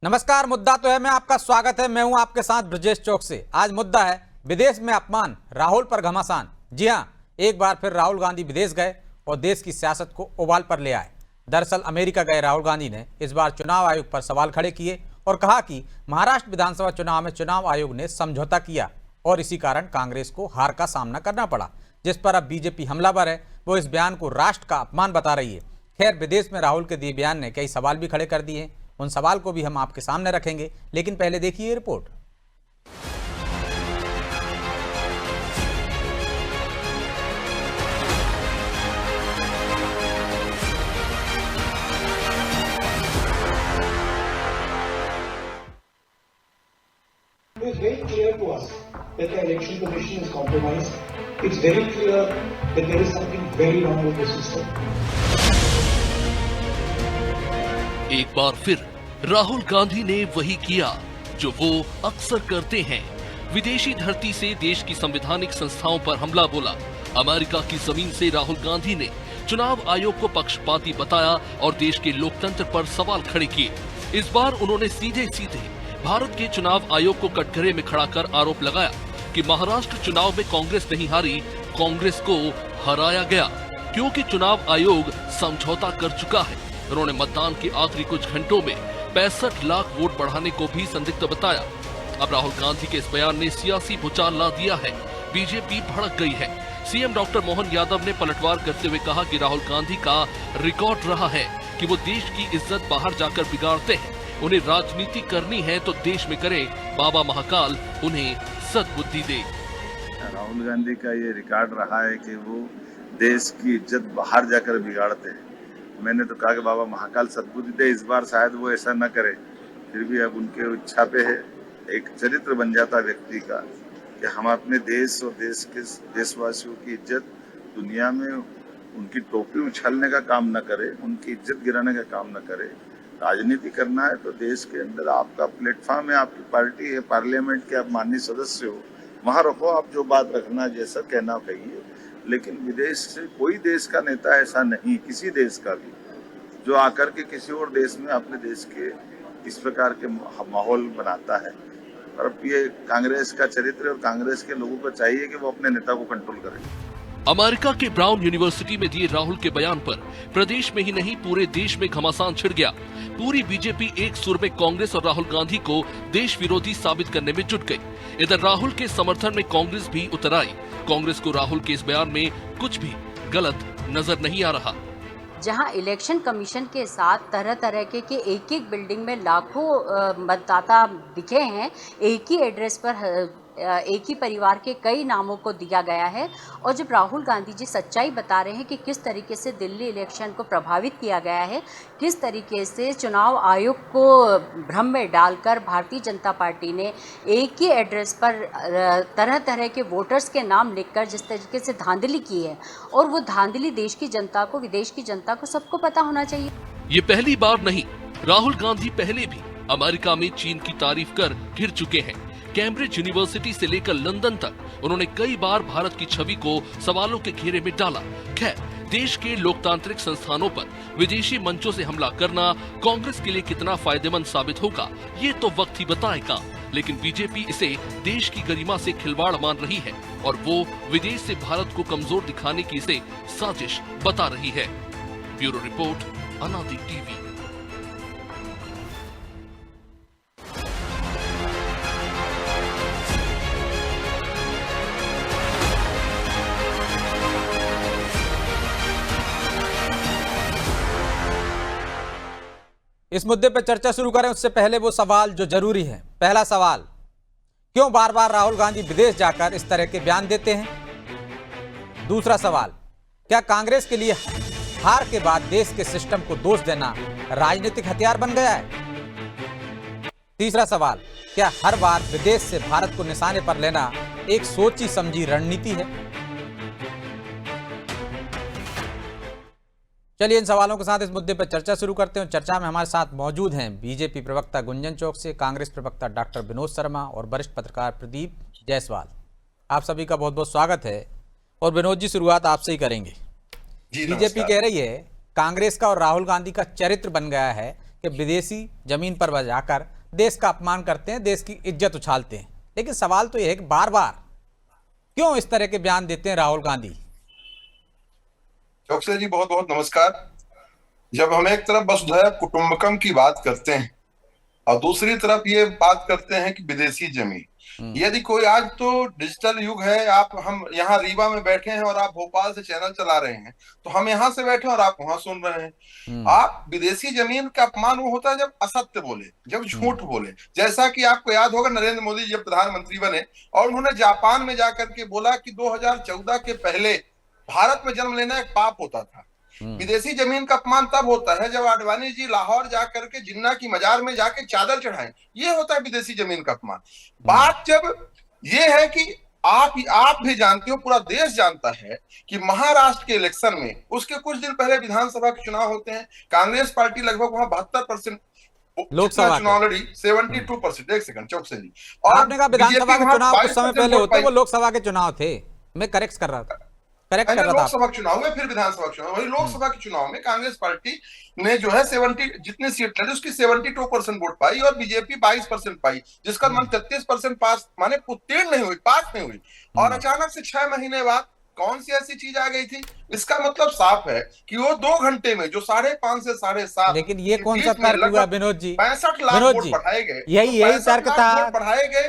नमस्कार। मुद्दा तो है, मैं आपका स्वागत है। मैं हूं आपके साथ ब्रजेश चौक से। आज मुद्दा है विदेश में अपमान, राहुल पर घमासान। जी हां, एक बार फिर राहुल गांधी विदेश गए और देश की सियासत को उबाल पर ले आए। दरअसल अमेरिका गए राहुल गांधी ने इस बार चुनाव आयोग पर सवाल खड़े किए और कहा कि महाराष्ट्र विधानसभा चुनाव में चुनाव आयोग ने समझौता किया और इसी कारण कांग्रेस को हार का सामना करना पड़ा, जिस पर अब बीजेपी हमलावर है। वो इस बयान को राष्ट्र का अपमान बता रही है। खैर, विदेश में राहुल के दिए बयान ने कई सवाल भी खड़े कर दिए हैं। उन सवाल को भी हम आपके सामने रखेंगे, लेकिन पहले देखिए ये report. It is very clear to us that the election commission is compromised. It's very clear that there is something very wrong with the system. एक बार फिर राहुल गांधी ने वही किया जो वो अक्सर करते हैं। विदेशी धरती से देश की संवैधानिक संस्थाओं पर हमला बोला। अमेरिका की जमीन से राहुल गांधी ने चुनाव आयोग को पक्षपाती बताया और देश के लोकतंत्र पर सवाल खड़े किए। इस बार उन्होंने सीधे सीधे भारत के चुनाव आयोग को कटघरे में खड़ा कर आरोप लगाया कि महाराष्ट्र चुनाव में कांग्रेस नहीं हारी, कांग्रेस को हराया गया क्योंकि चुनाव आयोग समझौता कर चुका है। उन्होंने मतदान के आखिरी कुछ घंटों में 65 लाख वोट बढ़ाने को भी संदिग्ध बताया। अब राहुल गांधी के इस बयान ने सियासी भूचाल ला दिया है। बीजेपी भड़क गई है। सीएम डॉक्टर मोहन यादव ने पलटवार करते हुए कहा कि राहुल गांधी का रिकॉर्ड रहा है कि वो देश की इज्जत बाहर जाकर बिगाड़ते हैं। उन्हें राजनीति करनी है तो देश में करे, बाबा महाकाल उन्हें सद्बुद्धि दे। राहुल गांधी का ये रिकॉर्ड रहा है कि वो देश की इज्जत बाहर जाकर बिगाड़ते हैं। मैंने तो कहा कि बाबा महाकाल सद्बुद्धि दे। इस बार शायद वो ऐसा न करे, फिर भी अब उनके इच्छा पे है। एक चरित्र बन जाता व्यक्ति का कि हम अपने देश और देश के देशवासियों की इज्जत दुनिया में उनकी टोपी उछालने का काम न करे, उनकी इज्जत गिराने का काम न करे। राजनीति करना है तो देश के अंदर आपका प्लेटफॉर्म है, आपकी पार्टी है, पार्लियामेंट के आप माननीय सदस्य हो, वहाँ रखो, आप जो बात रखना, जैसा कहना कहिए। लेकिन विदेश से कोई देश का नेता ऐसा नहीं, किसी देश का भी, जो आकर के किसी और देश में अपने देश के इस प्रकार के माहौल बनाता है। और अब ये कांग्रेस का चरित्र और कांग्रेस के लोगों को चाहिए कि वो अपने नेता को कंट्रोल करें। अमेरिका के ब्राउन यूनिवर्सिटी में दिए राहुल के बयान पर प्रदेश में ही नहीं पूरे देश में घमासान छिड़ गया। पूरी बीजेपी एक सुर में कांग्रेस और राहुल गांधी को देश विरोधी साबित करने में जुट गई। इधर राहुल के समर्थन में कांग्रेस भी उतर आई। कांग्रेस को राहुल के इस बयान में कुछ भी गलत नजर नहीं आ रहा। जहां इलेक्शन कमीशन के साथ तरह तरह के एक एक बिल्डिंग में लाखों मतदाता दिखे हैं, एक ही एड्रेस पर एक ही परिवार के कई नामों को दिया गया है। और जब राहुल गांधी जी सच्चाई बता रहे हैं कि किस तरीके से दिल्ली इलेक्शन को प्रभावित किया गया है, किस तरीके से चुनाव आयोग को भ्रम में डालकर भारतीय जनता पार्टी ने एक ही एड्रेस पर तरह तरह के वोटर्स के नाम लिखकर जिस तरीके से धांधली की है, और वो धांधली देश की जनता को, विदेश की जनता को, सबको पता होना चाहिए। ये पहली बार नहीं, राहुल गांधी पहले भी अमेरिका में चीन की तारीफ कर घिर चुके हैं। कैम्ब्रिज यूनिवर्सिटी से लेकर लंदन तक उन्होंने कई बार भारत की छवि को सवालों के घेरे में डाला। खैर, देश के लोकतांत्रिक संस्थानों पर विदेशी मंचों से हमला करना कांग्रेस के लिए कितना फायदेमंद साबित होगा, ये तो वक्त ही बताएगा। लेकिन बीजेपी इसे देश की गरिमा से खिलवाड़ मान रही है और वो विदेश से भारत को कमजोर दिखाने की इसे साजिश बता रही है। ब्यूरो रिपोर्ट, अनादि टीवी। इस मुद्दे पर चर्चा शुरू करें उससे पहले वो सवाल जो जरूरी है। पहला सवाल, क्यों बार बार राहुल गांधी विदेश जाकर इस तरह के बयान देते हैं? दूसरा सवाल, क्या कांग्रेस के लिए हार के बाद देश के सिस्टम को दोष देना राजनीतिक हथियार बन गया है? तीसरा सवाल, क्या हर बार विदेश से भारत को निशाने पर लेना एक सोची समझी रणनीति है? चलिए इन सवालों के साथ इस मुद्दे पर चर्चा शुरू करते हैं। चर्चा में हमारे साथ मौजूद हैं बीजेपी प्रवक्ता गुंजन चौक से, कांग्रेस प्रवक्ता डॉक्टर विनोद शर्मा और वरिष्ठ पत्रकार प्रदीप जायसवाल। आप सभी का बहुत बहुत स्वागत है। और विनोद जी, शुरुआत आपसे ही करेंगे। बीजेपी कह रही है कांग्रेस का और राहुल गांधी का चरित्र बन गया है कि विदेशी जमीन पर जाकर देश का अपमान करते हैं, देश की इज्जत उछालते हैं। लेकिन सवाल तो यह है कि बार बार क्यों इस तरह के बयान देते हैं राहुल गांधी? चौकसे जी बहुत बहुत नमस्कार। जब हम एक तरफ वसुधैव कुटुंबकम की बात करते हैं और दूसरी तरफ ये बात करते हैं कि विदेशी जमीन, यदि कोई, आज तो डिजिटल युग है, आप हम यहाँ रीवा में बैठे हैं और आप भोपाल से चैनल चला रहे हैं, तो हम यहाँ से बैठे और आप वहां सुन रहे हैं। आप विदेशी जमीन का अपमान वो होता है जब असत्य बोले, जब झूठ बोले। जैसा कि आपको याद होगा, नरेंद्र मोदी जब प्रधानमंत्री बने और उन्होंने जापान में जाकर के बोला कि 2014 के पहले भारत में जन्म लेना एक पाप होता था। विदेशी जमीन का अपमान तब होता है जब आडवाणी जी लाहौर जाकर के जिन्ना की मजार में जाके चादर चढ़ाएं, ये होता है विदेशी जमीन का अपमान। बात जब ये है कि आप भी जानते हो, पूरा देश जानता है कि महाराष्ट्र के इलेक्शन में उसके कुछ दिन पहले विधानसभा के चुनाव होते हैं, कांग्रेस पार्टी लगभग वहां 72% लोकसभा चुनाव लड़ी, 72%। एक सेकंड चौक से जी, और आपने कहा विधानसभा के चुनाव कुछ समय पहले होते, वो लोकसभा के चुनाव थे। मैं करेक्ट कर रहा था। लोकसभा के चुनाव में, फिर विधानसभा के चुनाव, वही लोकसभा के चुनाव में कांग्रेस पार्टी ने जो है 70 जितनी सीट लड़ी उसकी 72% वोट पाई और बीजेपी 22% पाई, जिसका मान 33% पास, माने उत्तीर्ण नहीं हुई, पास नहीं हुई। और अचानक से 6 महीने बाद कौन सी ऐसी चीज आ गई थी? इसका मतलब साफ है कि वो 2 घंटे में जो 5.5 से 7.5, लेकिन ये कौन सा तर्क हुआ विनोद जी? 65 लाख वोट बढ़ाए गए, यही तर्क था।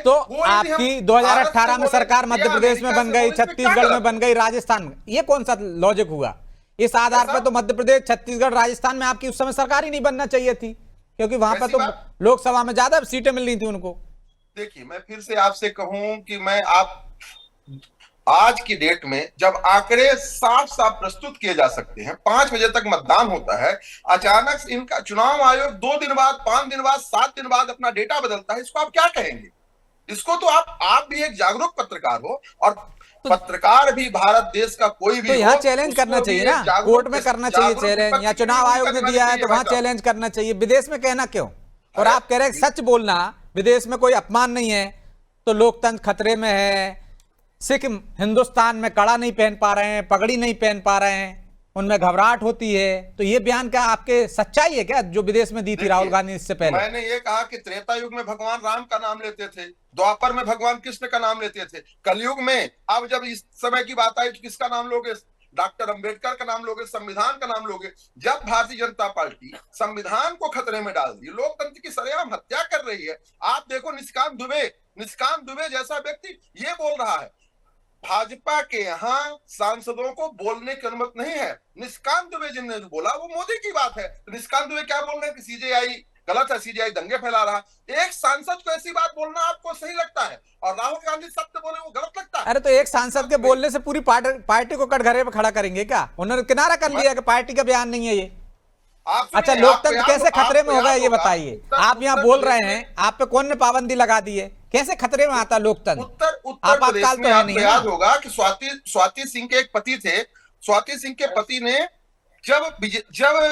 तो आपकी 2018 में सरकार मध्य प्रदेश में बन गई, छत्तीसगढ़ में बन गई, राजस्थान में, ये कौन सा लॉजिक हुआ? इस आधार पर तो मध्य प्रदेश, छत्तीसगढ़, राजस्थान में आपकी उस समय सरकार ही नहीं बनना चाहिए थी, क्योंकि वहां पर तो लोकसभा में ज्यादा सीटें मिल रही थी उनको। देखिए, मैं फिर से आपसे कहूं कि मैं आज की डेट में जब आंकड़े साफ साफ प्रस्तुत किए जा सकते हैं, 5 बजे तक मतदान होता है, अचानक से इनका चुनाव आयोग 2 दिन बाद, 5 दिन बाद, 7 दिन बाद अपना डेटा बदलता है, इसको आप क्या कहेंगे? इसको तो आप भी एक जागरूक पत्रकार हो, और पत्रकार भी भारत देश का कोई भी तो यहाँ चैलेंज करना चाहिए ना, कोर्ट में करना चाहिए चैलेंज, या चुनाव आयोग ने दिया है तो वहां चैलेंज करना चाहिए। विदेश में कहना क्यों? और आप कह रहे हैं सच बोलना, विदेश में कोई अपमान नहीं है तो लोकतंत्र खतरे में है। सिख हिंदुस्तान में कड़ा नहीं पहन पा रहे हैं, पगड़ी नहीं पहन पा रहे हैं, उनमें घबराहट होती है, तो ये बयान क्या आपके सच्चाई है क्या जो विदेश में दी थी राहुल गांधी इससे पहले? मैंने ये कहा कि त्रेता युग में भगवान राम का नाम लेते थे, द्वापर में भगवान कृष्ण का नाम लेते थे, कलयुग में अब जब इस समय की बात आई तो किसका नाम लोगे? डॉक्टर अंबेडकर का नाम लोगे, संविधान का नाम लोगे। जब भारतीय जनता पार्टी संविधान को खतरे में डाल दी, लोकतंत्र की सरेआम हत्या कर रही है, आप देखो निष्काम दुबे जैसा व्यक्ति ये बोल रहा है। भाजपा के यहाँ सांसदों को बोलने की अनुमति नहीं है। निष्काम दुबे जिन्होंने बोला वो मोदी की बात है, तो निष्काम दुबे क्या बोल रहे हैं कि सीजेआई गलत है, सीजेआई दंगे फैला रहा। एक सांसद को ऐसी बात बोलना आपको सही लगता है और राहुल गांधी सत्य बोले वो गलत लगता है? अरे तो एक सांसद के बोलने से पूरी पार्टी को कटघरे पे खड़ा करेंगे क्या? उन्होंने किनारा कर लिया कि पार्टी का बयान नहीं है ये। अच्छा, लोकतंत्र कैसे खतरे में होगा ये बताइए? आप यहाँ बोल रहे हैं, आप पे कौन ने पाबंदी लगा दी है? कैसे खतरे में आता लोकतंत्र? उत्तर प्रदेश में आपको याद होगा कि स्वाति सिंह के एक पति थे। स्वाति सिंह के पति ने जब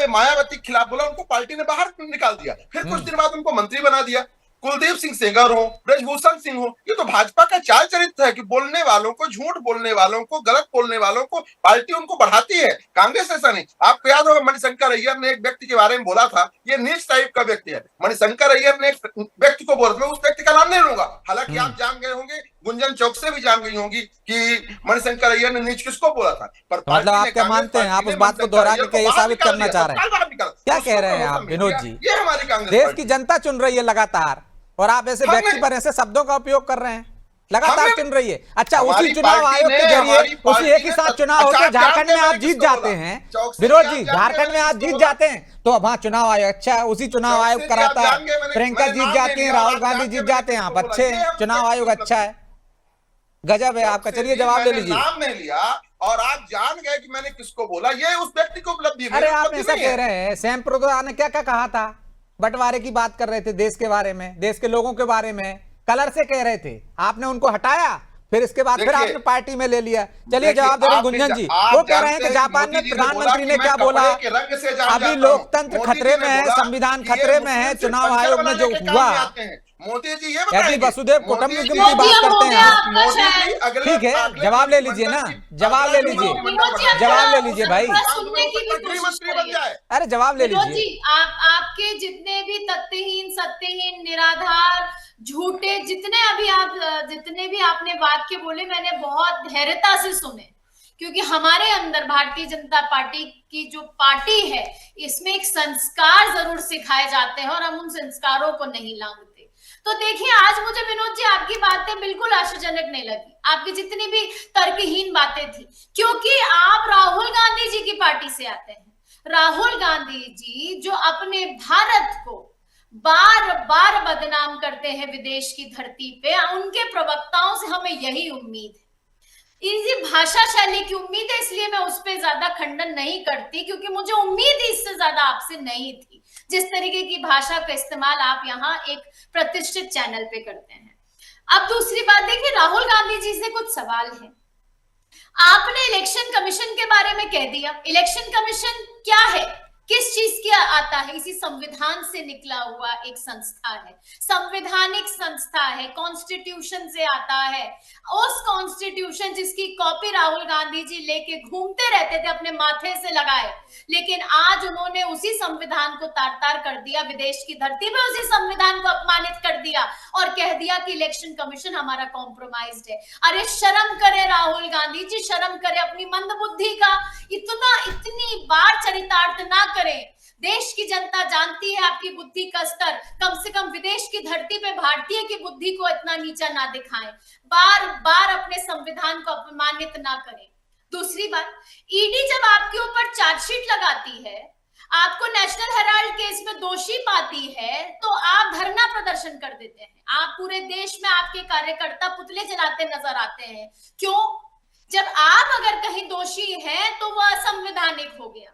मायावती के खिलाफ बोला, उनको पार्टी ने बाहर निकाल दिया, फिर कुछ दिन बाद उनको मंत्री बना दिया। कुलदीप सिंह सेंगर हो, ब्रजभूषण सिंह हो, ये तो भाजपा का चाल चरित्र है कि बोलने वालों को, झूठ बोलने वालों को, गलत बोलने वालों को पार्टी उनको बढ़ाती है। कांग्रेस ऐसा नहीं। आपको याद होगा मणिशंकर अय्यर ने एक व्यक्ति के बारे में बोला था, ये नीच टाइप का व्यक्ति है। मणिशंकर अय्यर ने एक व्यक्ति को बोला, मैं उस व्यक्ति का नाम नहीं लूंगा, हालांकि आप जान गए होंगे, गुंजन चौक से भी जान गई होंगी कि मणिशंकर अय्यर ने नीच किसको बोला था। पर मतलब आप क्या मानते हैं, आप उस बात को दोहरा के ये साबित करना चाह रहे हैं? क्या कह रहे हैं आप विनोद जी? ये हमारी कांग्रेस, देश की जनता चुन रही है लगातार, और आप ऐसे व्यक्ति पर ऐसे शब्दों का उपयोग कर रहे हैं, लगातार चुन रही है। अच्छा, उसी चुनाव आयोग के जरिए उसी एक ही साथ चुनाव होते, झारखंड में आप जीत जाते हैं विनोद जी, झारखंड में आप जीत जाते हैं तो वहां चुनाव आयोग अच्छा है, उसी चुनाव आयोग कराता है। प्रियंका जीत जाती है, राहुल गांधी जीत जाते हैं, आप अच्छे हैं, चुनाव आयोग अच्छा है, गजब है आपका। चलिए जवाब ले लीजिए। नाम नहीं लिया और आप जान गए कि मैंने किसको बोला, ये उस व्यक्ति को उपलब्धि। अरे आप ऐसा कह रहे हैं, सैम प्रधान ने क्या क्या कहा था? बंटवारे की बात कर रहे थे, देश के बारे में, देश के लोगों के बारे में कलर से कह रहे थे, आपने उनको हटाया, फिर इसके बाद फिर आपने पार्टी में ले लिया। चलिए जवाब दे रहे गुंजन जी। वो कह रहे हैं कि जापान में प्रधानमंत्री ने क्या बोला, अभी लोकतंत्र खतरे में है, संविधान खतरे में है, चुनाव आयोग में जो हुआ मोदी जी ये कहती बताएंगे। वसुदेव मोदी कुटुंबकम जी- की बात करते हैं आप। मोदी जी अगले ठीक है, अगले जवाब ले लीजिए ना, मंत्रिमंडल की- जवाब ले लीजिए, जवाब ले लीजिए भाई। सुनने की भी मंत्री कोशिश बन करिए। जाए। अरे जवाब ले विनोद लीजिए। जी, आपके जितने भी तथ्यहीन, सत्यहीन, निराधार, झूठे, जितने भी आपने वाक्य बोले, मैंने बहुत धैर्यता से सुने, क्योंकि हमारे अंदर भारतीय जनता पार्टी की जो पार्टी है, इसमें एक संस्कार जरूर सिखाए जाते हैं और हम उन संस्कारों को नहीं लांघते। तो देखिए, आज मुझे विनोद जी आपकी बातें बिल्कुल आश्चर्यजनक नहीं लगी, आपकी जितनी भी तर्कहीन बातें थी, क्योंकि आप राहुल गांधी जी की पार्टी से आते हैं। राहुल गांधी जी जो अपने भारत को बार बार बदनाम करते हैं विदेश की धरती पे, उनके प्रवक्ताओं से हमें यही उम्मीद है, इसी भाषा शैली की उम्मीद है, इसलिए मैं उस पर ज्यादा खंडन नहीं करती, क्योंकि मुझे उम्मीद ही इससे ज्यादा आपसे नहीं थी, जिस तरीके की भाषा का इस्तेमाल आप यहाँ एक प्रतिष्ठित चैनल पे करते हैं। अब दूसरी बात देखिए, राहुल गांधी जी से कुछ सवाल है। आपने इलेक्शन कमीशन के बारे में कह दिया, इलेक्शन कमीशन क्या है, किस चीज क्या आता है? इसी संविधान से निकला हुआ एक संस्था है, संवैधानिक संस्था है, कॉन्स्टिट्यूशन से आता है। उस कॉन्स्टिट्यूशन जिसकी कॉपी राहुल गांधी जी लेके घूमते रहते थे अपने माथे से लगाए, लेकिन आज उन्होंने उसी संविधान को तार-तार कर दिया, विदेश की धरती पे उसी संविधान को अपमानित कर दिया और कह दिया कि इलेक्शन कमीशन हमारा कॉम्प्रोमाइज्ड है। अरे शर्म करे राहुल गांधी जी, शर्म करे अपनी मंदबुद्धि का, इतनी बार चरितार्थ ना करें। देश की जनता जानती है आपकी बुद्धि का स्तर, कम से कम विदेश की धरती पे भारतीय की बुद्धि को इतना नीचा ना दिखाएं, बार बार अपने संविधान को अपमानित ना करें। दूसरी बात, ईडी जब आपके ऊपर चार्जशीट लगाती है, आपको नेशनल हेराल्ड केस में दोषी पाती है, तो आप धरना प्रदर्शन कर देते हैं। आप पूरे देश में आपके कार्यकर्ता पुतले जलाते नजर आते हैं। क्यों? जब आप अगर कहीं दोषी हैं तो वह असंवैधानिक हो गया।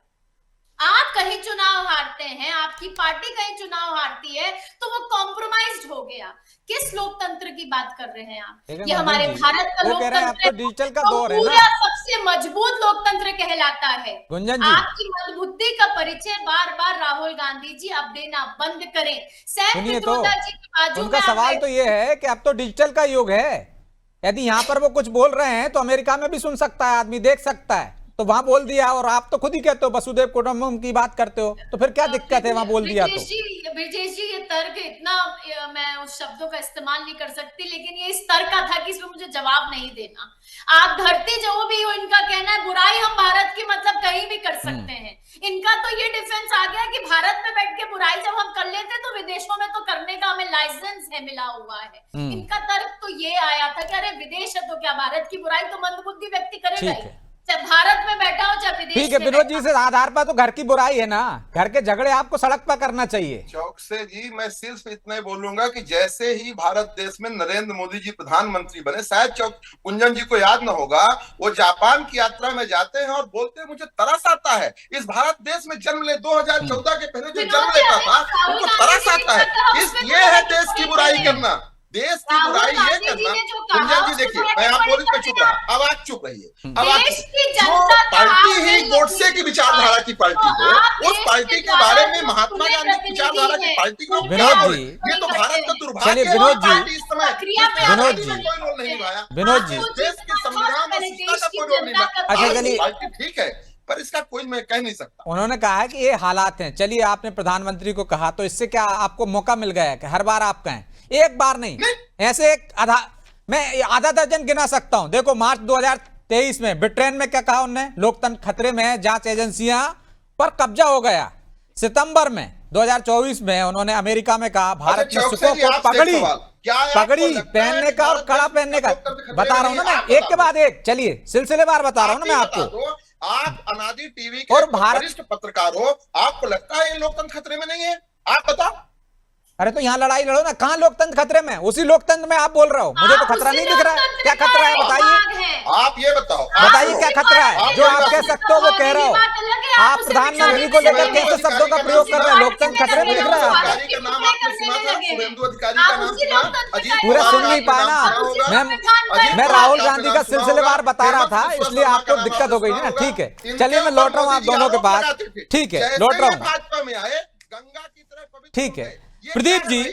आप कहीं चुनाव हारते हैं, आपकी पार्टी कहीं चुनाव हारती है, तो वो कॉम्प्रोमाइज्ड हो गया। किस लोकतंत्र की बात कर रहे हैं आप? ये हमारे भारत का लोकतंत्र डिजिटल का दौर है पूरा ना, सबसे मजबूत लोकतंत्र कहलाता है। गुंजन जी, आपकी मंदबुद्धि का परिचय बार बार राहुल गांधी जी अब देना बंद करें। सुनिए तो, उनका सवाल तो ये है कि अब तो डिजिटल का युग है, यदि यहाँ पर वो कुछ बोल रहे हैं तो अमेरिका में भी सुन सकता है आदमी, देख सकता है, तो वहां बोल दिया। और आप तो खुद ही कहते हो वसुदेव कुटुंबकम की बात करते हो, तो फिर क्या दिक्कत है वहां बोल दिया तो? ब्रिजेश जी, ये तर्क इतना, मैं उस शब्दों का इस्तेमाल नहीं कर सकती, लेकिन ये इस तर्क का था कि इसमें मुझे जवाब नहीं देना। आप धरती जो भी हो, इनका कहना है बुराई हम भारत की मतलब कहीं भी कर सकते हैं। इनका तो ये डिफेंस आ गया कि भारत में बैठ के बुराई जब हम कर लेते तो विदेशों में तो करने का हमें लाइसेंस है, मिला हुआ है। इनका तर्क तो ये आया था कि अरे विदेश है तो क्या, भारत की बुराई तो मंदबुद्धि व्यक्ति करेगा ही, चाहे भारत में बैठा हो चाहे विदेश में। ठीक है विनोद जी, से आधार पर तो घर की बुराई है ना, घर के झगड़े आपको सड़क पर करना चाहिए। चौकसे जी, मैं सिर्फ इतना ही बोलूंगा कि जैसे ही भारत देश में नरेंद्र मोदी जी प्रधानमंत्री बने, शायद कुंजन जी को याद न होगा, वो जापान की यात्रा में जाते हैं और बोलते हैं मुझे तरस आता है इस भारत देश में जन्म ले, 2014 के पहले जो जन्म लेता था उनको तरस आता है। ये है देश की बुराई करना, देश की बुराई ये करना। कुंजन जी देखिए, मैं आप बोली पे चुप रहा, अब आप चुप रहिए। अब आप, जो पार्टी ही गोडसे की विचारधारा की पार्टी हो, उस पार्टी के बारे में महात्मा गांधी की विचारधारा की पार्टी को, विनोद जी, ये तो भारत का दुर्भाग्य है। विनोद जी, पार्टी इस समय विनोद जी, कोई रोल नहीं निभाया, विनोद जी, देश के संविधान और शिक्षा का कोई रोल नहीं निभाया। अच्छा चलिए, पार्टी ठीक है, पर इसका कोई मैं कह नहीं सकता। उन्होंने कहा है कि ये हालात हैं। चलिए, आपने प्रधानमंत्री को कहा, तो इससे क्या आपको मौका मिल गया है कि हर बार आप कहें? एक बार नहीं, ऐसे एक मैं आधा दर्जन गिना सकता हूं। देखो, मार्च 2023 में ब्रिटेन में क्या कहा उन्होंने, लोकतंत्र खतरे में है, जांच एजेंसियां पर कब्जा हो गया। सितंबर में 2024 में उन्होंने अमेरिका में कहा भारत में सिखों को पगड़ी पहनने का और कड़ा पहनने का, बता रहा हूं ना मैं, एक के बाद एक। चलिए, सिलसिलेवार बता रहा हूं ना मैं आपको। आप अनादि टीवी के और वरिष्ठ पत्रकार हो, आपको लगता है ये लोकतंत्र खतरे में नहीं है? आप बताओ। अरे तो यहाँ लड़ाई लड़ो ना, कहाँ लोकतंत्र खतरे में? उसी लोकतंत्र में आप बोल रहे हो, मुझे तो खतरा नहीं दिख रहा है। क्या खतरा है बताइए, आप ये बताओ, बताइए क्या खतरा है? जो आप कह सकते हो वो कह रहे हो। आप प्रधानमंत्री को लेकर कैसे शब्दों का प्रयोग कर रहे हैं? लोकतंत्र खतरे में दिख रहा है आपको? पूरा सुन नहीं पाया ना, मैं राहुल गांधी का सिलसिलेवार बता रहा था, इसलिए आपको दिक्कत हो गई ना। ठीक है, चलिए मैं लौट रहा हूँ आप दोनों के पास। ठीक है, लौट रहा हूँ, भाजपा में आए, गंगा की तरह पवित्र, ठीक है। प्रदीप जी,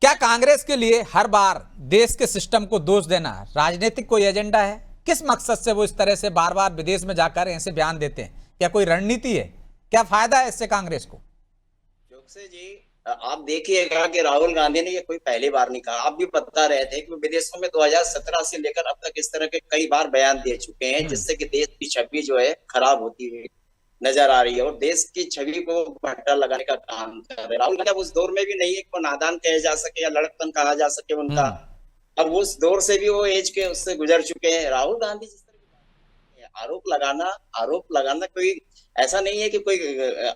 क्या कांग्रेस के लिए हर बार देश के सिस्टम को दोष देना राजनीतिक कोई एजेंडा है? किस मकसद से वो इस तरह से बार बार विदेश में जाकर ऐसे बयान देते हैं? क्या कोई रणनीति है? क्या फायदा है इससे कांग्रेस को? चौकसे जी, आप देखिएगा कि राहुल गांधी ने ये कोई पहली बार नहीं कहा। आप भी बता रहे थे कि विदेशों में 2017 से लेकर अब तक इस तरह के कई बार बयान दे चुके हैं, जिससे कि देश की छवि जो है खराब होती हुई नजर आ रही है और देश की छवि को भट्टा लगाने का काम कर रहे हैं। राहुल गांधी अब उस दौर में भी नहीं है कि वो नादान कहे जा सके या लड़कपन कहा जा सके उनका। अब उस दौर से भी वो एज के उससे गुजर चुके हैं। राहुल गांधी जिस तरह आरोप लगाना कोई ऐसा नहीं है कि कोई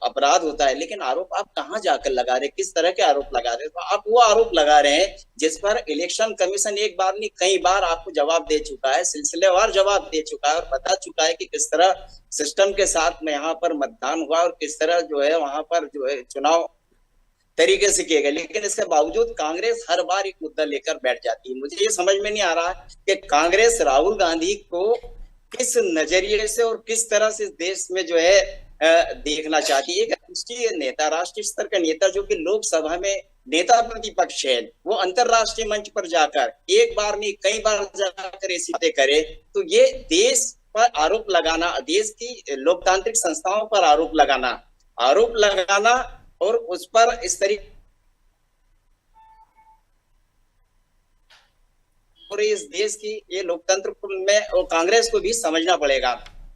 अपराध होता है, लेकिन आरोप आप कहाँ जाकर लगा रहे, किस तरह के आरोप लगा रहे? तो आप वो आरोप लगा रहे हैं जिस पर इलेक्शन कमीशन एक बार नहीं कई बार आपको जवाब दे चुका है, सिलसिलेवार जवाब दे चुका है और बता चुका है कि किस तरह सिस्टम के साथ में यहाँ पर मतदान हुआ और किस तरह जो है वहां पर जो है चुनाव तरीके से किए गए। लेकिन इसके बावजूद कांग्रेस हर बार एक मुद्दा लेकर बैठ जाती है। मुझे ये समझ में नहीं आ रहा कि कांग्रेस राहुल गांधी को किस नजरिए से और किस तरह से देश में जो है देखना चाहती है। राष्ट्रीय नेता, राष्ट्रीय स्तर का नेता जो कि लोकसभा में नेता प्रतिपक्ष है, वो अंतरराष्ट्रीय मंच पर जाकर एक बार नहीं कई बार जाकर ऐसी बातें करे, तो ये देश पर आरोप लगाना, देश की लोकतांत्रिक संस्थाओं पर आरोप लगाना और उस पर इस तरीके और इस देश की ये लोकतंत्र में और कांग्रेस को भी समझना पड़ेगा।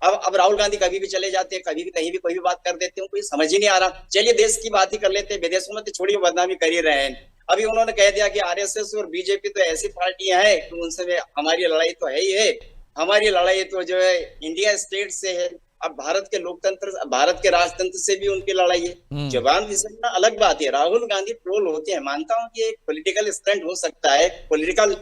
अब राहुल गांधी कभी भी चले जाते हैं, कभी भी कहीं भी कोई भी बात कर देते हैं, कोई समझ ही नहीं आ रहा। चलिए देश की बात ही कर लेते हैं, विदेशों में तो छोड़िए बदनामी कर ही रहे हैं। अभी उन्होंने कह दिया कि आरएसएस और बीजेपी तो ऐसी पार्टियां हैं कि उनसे हमारी लड़ाई तो है ही है, हमारी लड़ाई तो जो है इंडिया स्टेट से है। अब भारत के लोकतंत्र, भारत के राजतंत्र से भी उनकी लड़ाई है। जवान घिसना अलग बात है। राहुल गांधी ट्रोल होते हैं, मानता हूं कि एक पॉलिटिकल स्टंट हो सकता है, पॉलिटिकल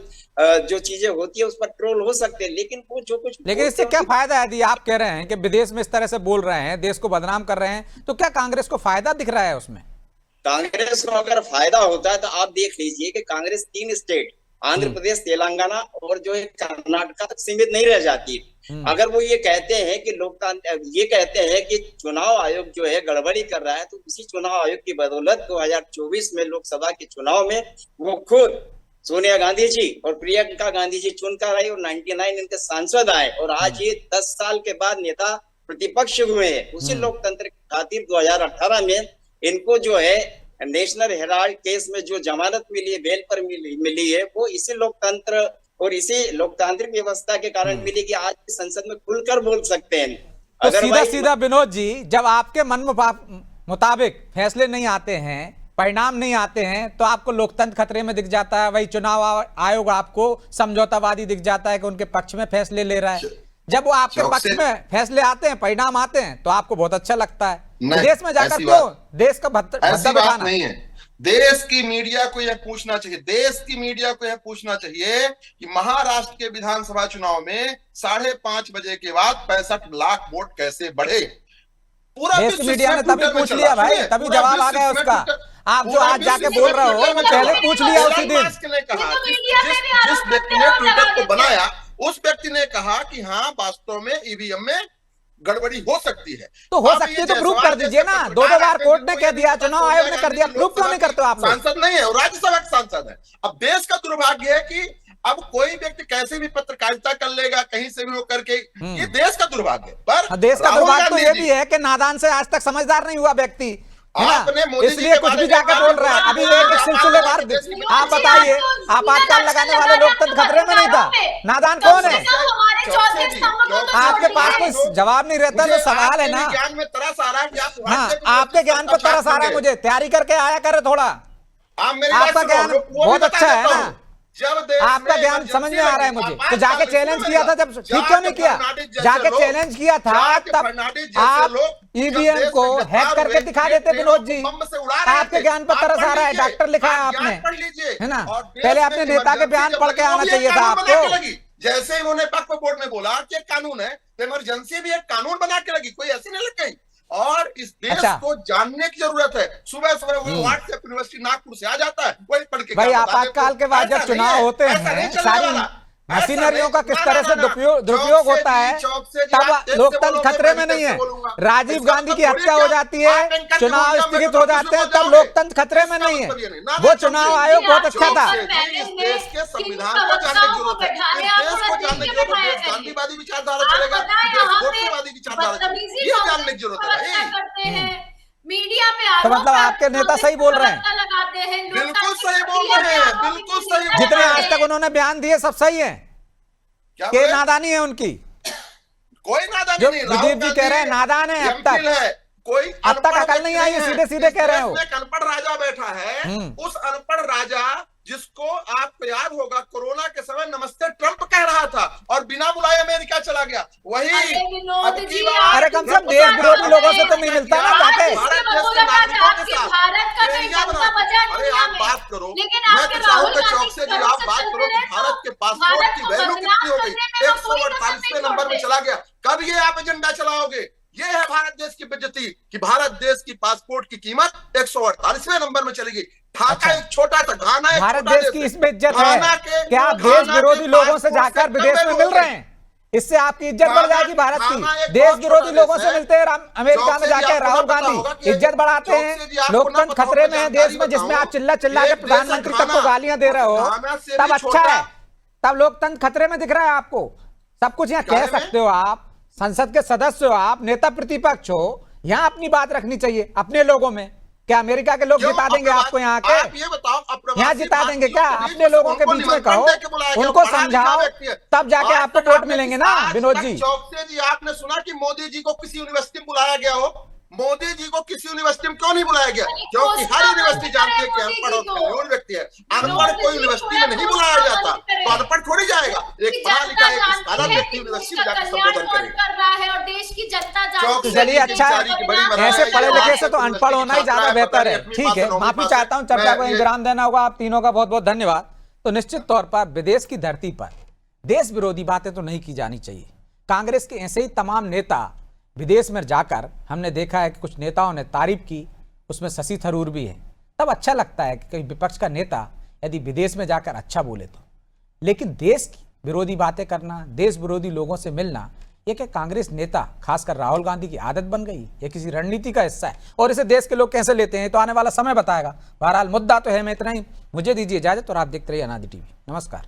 जो चीजें होती है उस पर ट्रोल हो सकते हैं, लेकिन वो जो कुछ, लेकिन इससे क्या फायदा है? यदि आप कह रहे हैं कि विदेश में इस तरह से बोल रहे हैं, देश को बदनाम कर रहे हैं, तो क्या कांग्रेस को फायदा दिख रहा है उसमें? कांग्रेस को अगर फायदा होता है तो आप देख लीजिए कि कांग्रेस 3 स्टेट आंध्र प्रदेश, तेलंगाना और जो है कर्नाटक तक सीमित नहीं रह जाती। अगर वो ये कहते हैं कि ये कहते हैं कि चुनाव आयोग जो है गड़बड़ी कर रहा है, तो उसी चुनाव आयोग की बदौलत 2024 में लोकसभा के चुनाव में वो खुद सोनिया गांधी जी और प्रियंका गांधी जी चुनकर आई और 99 इनके सांसद आए और आज ये 10 साल के बाद नेता प्रतिपक्ष हुए हैं। उसी लोकतंत्र की खातिर 2018 में इनको जो है नेशनल हेराल्ड केस में जो जमानत मिली है, बेल पर मिली है, वो इसी लोकतंत्र और इसी लोकतांत्रिक व्यवस्था के कारण मिली कि आज संसद में खुलकर बोल सकते हैं। तो सीधा विनोद जी, जब आपके मन मुताबिक फैसले नहीं आते हैं, परिणाम नहीं आते हैं, तो आपको लोकतंत्र खतरे में दिख जाता है। वही चुनाव आयोग आपको समझौतावादी दिख जाता है कि उनके पक्ष में फैसले ले रहा है। जब वो आपके पक्ष में फैसले आते हैं, परिणाम आते हैं, तो आपको बहुत अच्छा लगता है। देश में जाकर क्यों देश का ऐसी बात नहीं है। देश की मीडिया को यह पूछना चाहिए, देश की मीडिया को यह पूछना चाहिए कि महाराष्ट्र के विधानसभा चुनाव में 5:30 बजे के बाद 65 लाख वोट कैसे बढ़े? पूरा देश की मीडिया ने तभी पूछ लिया भाई, तभी जवाब आ गया उसका। आप जो आज जाके बोल रहे हो, वो पहले पूछ लिया उसी दिन। जिस व्यक्ति ने ट्विटर को बनाया, उस व्यक्ति ने कहा कि हाँ वास्तव में ईवीएम में गड़बड़ी हो सकती है। तो हो सकती है तो प्रूफ कर दीजिए ना। 2 बार कोर्ट ने कह दिया, चुनाव आयोग ने कर दिया, प्रूफ क्यों नहीं करते आप? सांसद नहीं है और राज्यसभा के सांसद है। अब देश का दुर्भाग्य है कि अब कोई व्यक्ति कैसे भी पत्रकारिता कर लेगा, कहीं से भी वो करके, ये देश का दुर्भाग्य है। पर देश का दुर्भाग्य तो ये भी है कि नादान से आज तक समझदार नहीं हुआ व्यक्ति, इसलिए कुछ भी जाकर बोल रहा है। अभी एक सिलसिलेवार आप बताइए, आपातकाल लगाने वाले लोकतंत्र खतरे में नहीं था। नादान कौन है? आपके पास कोई जवाब नहीं रहता, तो सवाल है ना। ज्ञान में तरस आ रहा है। हाँ, आपके ज्ञान पर तरस आ रहा है मुझे। तैयारी करके आया करे थोड़ा। आपका ज्ञान बहुत अच्छा है ना, आपका ज्ञान समझ में आ रहा है मुझे। तो जाके चैलेंज किया था, जब ठीक क्यों नहीं किया? जाके चैलेंज किया था, तब आप ईवीएम को हैक करके दिखा देते विनोद जी। आपके ज्ञान पर तरस आ रहा है, डॉक्टर लिखा है आपने, है ना? पहले अपने नेता के बयान पढ़ के आना चाहिए था आपको। जैसे ही उन्होंने पक्ष बोर्ड में बोला कि कानून है, इमरजेंसी भी एक कानून बना के लगी, कोई ऐसी नहीं लग गई। और इस देश को जानने की जरूरत है। सुबह सुबह वो व्हाट्सएप यूनिवर्सिटी नागपुर से आ जाता है, वही पढ़ के भाई आपातकाल के बाद जब चुनाव होते हैं, मशीनरियों का किस तरह से दुरुपयोग होता है, तब लोकतंत्र खतरे में नहीं है। राजीव गांधी की हत्या हो जाती है, चुनाव स्थगित हो जाते हैं, तब लोकतंत्र खतरे में नहीं है। वो चुनाव आयोग बहुत अच्छा था। देश के संविधान को जानने की जरूरत है, देश को जानने की जरूरत है, गांधीवादी विचारधारा चलेगा, गोडसेवादी विचारधारा, ये जानने की जरूरत है। मीडिया में तो मतलब आपके नेता सही बोल रहे हैं, लगाते हैं, बिल्कुल सही बोल रहे हैं, बिल्कुल सही। जितने आज तक उन्होंने बयान दिए सब सही है, क्या नादानी है उनकी? कोई नादानी जो नहीं। विदीप जी कह रहे हैं नादान है, अब तक कोई अब तक अकल नहीं आई है, सीधे सीधे कह रहे हो। एक अनपढ़ राजा बैठा है, उस अनपढ़ राजा जिसको आपको याद होगा कोरोना के समय नमस्ते ट्रंप कह रहा था और बिना बुलाए अमेरिका चला गया, वही अरे कम से कम देश विरोधी लोगों से तो नहीं मिलता ना जाके। भारत देश के नागरिकों के साथ एरिया बना। अरे आप बात करो, मैं तो चाहूंगा चौक से जी आप बात करो कि भारत के पासपोर्ट की वैल्यू कितनी हो गई, 148वें नंबर में चला गया। कब ये आप एजेंडा चलाओगे? ये है भारत देश की बेइज्जती कि भारत देश की पासपोर्ट की कीमत 148वें नंबर में चलेगी। ढाका एक छोटा सा, घाना एक भारत छोटा देश की इसमें इज्जत है क्या? आप देश विरोधी लोगों से जाकर विदेश में मिल रहे हैं, इससे आपकी इज्जत बढ़ जाएगी भारत की। देश विरोधी लोगों से मिलते हैं अमेरिका में जाकर राहुल गांधी, इज्जत बढ़ाते हैं। लोकतंत्र खतरे में है देश में, जिसमें आप चिल्ला चिल्ला के प्रधानमंत्री तक को गालियां दे रहे हो, तब अच्छा है, तब लोकतंत्र खतरे में दिख रहा है आपको। सब कुछ यहाँ कह सकते हो आप, संसद के सदस्य हो आप, नेता प्रतिपक्ष हो, यहाँ अपनी बात रखनी चाहिए अपने लोगों में। क्या अमेरिका के लोग जिता देंगे आपको यहाँ के? ये बताओ, यहाँ जिता देंगे क्या? अपने लोगों के बीच में कहो, उनको समझाओ, तब जाके आपको वोट मिलेंगे ना। विनोद जी, चौकसे जी आपने सुना कि मोदी जी को किसी यूनिवर्सिटी में बुलाया गया हो? मोदी जी को किसी यूनिवर्सिटी में क्यों नहीं बुलाया गया? क्योंकि हर यूनिवर्सिटी जानती है कि अनपढ़ और कमजोर व्यक्ति है, अनपढ़ कोई यूनिवर्सिटी में नहीं बुलाया जाता, तो अनपढ़ थोड़ी जाएगा। एक पढ़ा लिखा एक स्कॉलर व्यक्ति यूनिवर्सिटी में जाकर संबोधन करेगा। और देश की जनता चलिए अच्छा है, ऐसे पढ़े लिखे से तो अनपढ़ होना ही ज्यादा बेहतर है। ठीक है, माफी चाहता हूँ, चर्चा को विराम देना होगा। आप तीनों का बहुत बहुत धन्यवाद। तो निश्चित तौर पर विदेश की धरती पर देश विरोधी बातें तो नहीं की जानी चाहिए। कांग्रेस के ऐसे ही तमाम नेता विदेश में जाकर हमने देखा है कि कुछ नेताओं ने तारीफ की, उसमें शशि थरूर भी है, तब अच्छा लगता है कि कहीं विपक्ष का नेता यदि विदेश में जाकर अच्छा बोले तो। लेकिन देश की विरोधी बातें करना, देश विरोधी लोगों से मिलना, ये क्या कांग्रेस नेता खासकर राहुल गांधी की आदत बन गई? ये किसी रणनीति का हिस्सा है? और इसे देश के लोग कैसे लेते हैं तो आने वाला समय बताएगा। बहरहाल मुद्दा तो है, मैं इतना ही, मुझे दीजिए इजाजत और आप देखते रहिए अनादि टीवी। नमस्कार।